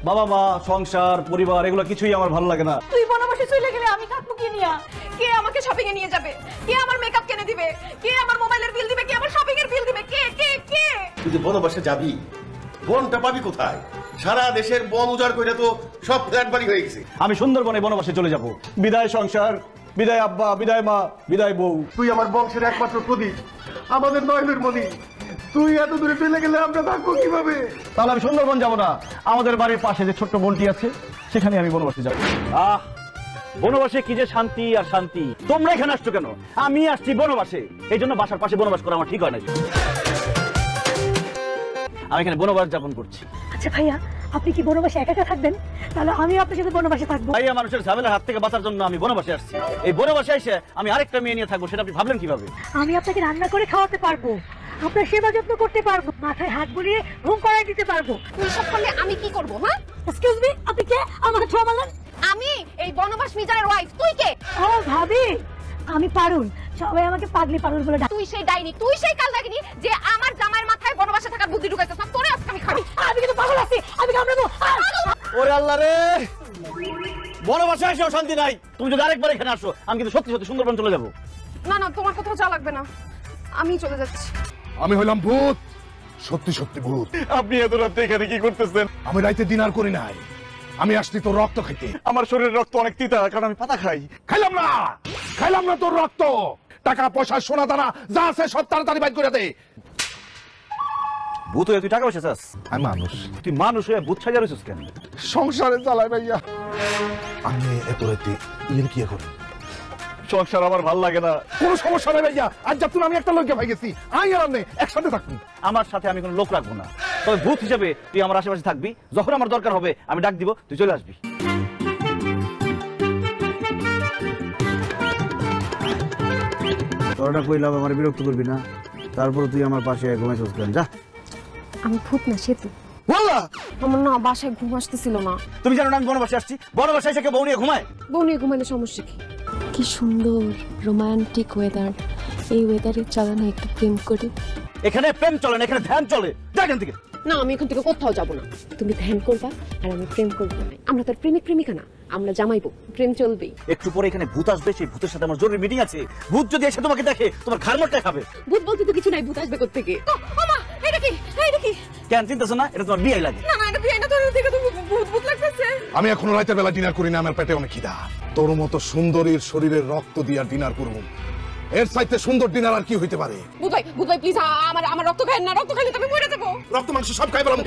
বাবা মা সংসার পরিবার এগুলো কিছুই আমার ভালো লাগে না। তুই বনবাসে চলে গেলে আমি থাকবো কি নিয়া? কে আমাকে শপিং এ নিয়ে যাবে? কে আমার মেকআপ কিনে দিবে? কে আমার মোবাইলের বিল দিবে? কে আমার শপিং এর বিল দিবে? কে কে কে? তুই যে বনবাসে যাবি, বনটা পাবি কোথায়? সারা দেশের বন উজাড় করে তো সব ফ্ল্যাট বাড়ি হয়ে গেছে। আমি সুন্দরবনে বনবাসে চলে যাব। বিদায় সংসার, বিদায় আব্বা, বিদায় মা, বিদায় বউ। তুই আমার বংশের একমাত্র প্রদীপ, আমাদের নয়নের মণি। তুই এত দূরে চলে গেলে আমরা থাকবো কিভাবে? তাহলে আমি সুন্দরবন যাব না, আমাদের বাড়ির পাশে যে ছোট্ট বনটি আছে সেখানে আমি বনবাসে যাব। বনবাসে কি যে শান্তি আর শান্তি। তোমরা এখানে আসছো কেন? আমি আসছি বনবাসে, এই জন্য বাসার পাশে বনবাস করা আমার ঠিক হয় না। আমি এখানে বনবাস যাপন করছি। আচ্ছা ভাইয়া, আপনি কি বনবাসে একা একা থাকবেন? তাহলে আমি আপনার সাথে বনবাসে থাকবো। ভাইয়া, মানুষের ঝামেলার হাত থেকে বাঁচার জন্য আমি বনবাসে আসছি। এই বনবাসে এসে আমি আরেকটা মেয়ে নিয়ে থাকবো, সেটা আপনি ভাবলেন কিভাবে? আমি আপনাকে রান্না করে খাওয়াতে পারবো, আপনার সেবা যত্ন করতে পারবো, মাথায় হাত বুলিয়ে ঘুম করাই দিতে পারবো। তুই সব করলে আমি কি করব? হ্যাঁ, এক্সকিউজ মি, আপনি কে? আমাকে ছোঁয়া মারলেন? আমি এই বনবাস মিজানের ওয়াইফ। তুই কে? ও ভাবি, আমি পারুল, সবাই আমাকে পাগলি পারুল বলে ডাকে। তুই সেই ডাইনি, তুই সেই কালদাগিনী যে আমার জামাইয়ের মাথায় বনবাসে থাকার বুদ্ধি ঢুকাইছিস। না তোরে আজকে আমি খাবি। আমি কিন্তু পাগল আছি, আমি কামড়াবো। ওরে আল্লাহ রে, বনবাসে এসেও শান্তি নাই। তুমি যদি আরেকবার এখানে আসো, আমি কিন্তু সত্যি সত্যি সুন্দরবন চলে যাবো। না না, তোমার কোথাও যাওয়া লাগবে না, আমি চলে যাচ্ছি। আমি হইলাম ভূত, সত্যি সত্যি ভূত। আপনি এত রাতে এখানে কি করতেছেন? আমি রাইতে ডিনার করি নাই, আমি আসছি তোর রক্ত খেতে। আমার শরীরের রক্ত অনেক তিতা, কারণ আমি পাতা খাই। খাইলাম না তোর রক্ত। টাকা পয়সা সোনা দানা যা আছে সব তাড়াতাড়ি বাইর করে দে। ভূত হয়ে তুই টাকা পয়সা চাস? আমি মানুষ। তুই মানুষ হয়ে ভূত সাজা রয়েছিস কেন? সংসারে চালাই ভাইয়া। আমি এত রাইতে ইয়ে কি করি? সংসার আমার ভাল লাগে না। কোনো সমস্যা নেই ভাইয়া, আজ যখন আমি একটা লোককে ভাই গেছি, আমি আর আপনি একসাথে থাকবি। আমার সাথে আমি কোনো লোক রাখবো না, তবে ভূত হিসেবে তুই আমার আশেপাশে থাকবি। যখন আমার দরকার হবে আমি ডাক দিব, তুই চলে আসবি। তোরটা কইলাম আমার বিরক্ত করবি না, তারপর তুই আমার পাশে ঘুমাইছিস কেন? যা। আমি ভূত না, সেতু। বললা আমার না বাসায় ঘুম আসতেছিল না। তুমি জানো না আমি বনবাসে আসছি? বনবাসে এসে কেউ বউ নিয়ে ঘুমায়? বউ নিয়ে ঘুমাইলে সমস্যা কি? কি সুন্দর রোমান্টিক ওয়েদার, এই ওয়েদারে চলো না একটু প্রেম করি। এখানে প্রেম চলে না, এখানে ধ্যান চলে। যা এখান থেকে। না, আমি এখান থেকে কোথাও যাব না। তুমি ধ্যান করবা আর আমি প্রেম করবো। আমরা তার প্রেমিক প্রেমিকা না, আমরা জামাইবো, প্রেম চলবেই। একটু পরে এখানে ভূত আসবে, সেই ভূতের সাথে আমার জরুরি মিটিং আছে। ভূত যদি এসে তোমাকে দেখে তোমার ঘাড়মোটটা খাবে। ভূত বলতে তো কিছু নাই, ভূত আসবে কোত্থেকে? ওমা, এটা কি? এটা কি? কেন চিন্তাছো না? এটা তোমার বিয়ে লাগে। না না, এটা বিয়ে না, তোর থেকে তো ভূত ভূত লাগতেছে। আমি এখনো রাতের বেলা ডিনার করি না, আমার পেটে অনেক খিদা। তোর মতো সুন্দরীর শরীরের রক্ত দিয়ে ডিনার করব, এর চাইতে সুন্দর ডিনার আর কি হইতে পারে? ভূত ভাই প্লিজ আমার রক্ত খায় না, রক্ত খাইলে তো আমি মরে যাবো। রক্ত মাংস সব খাই পেলাম।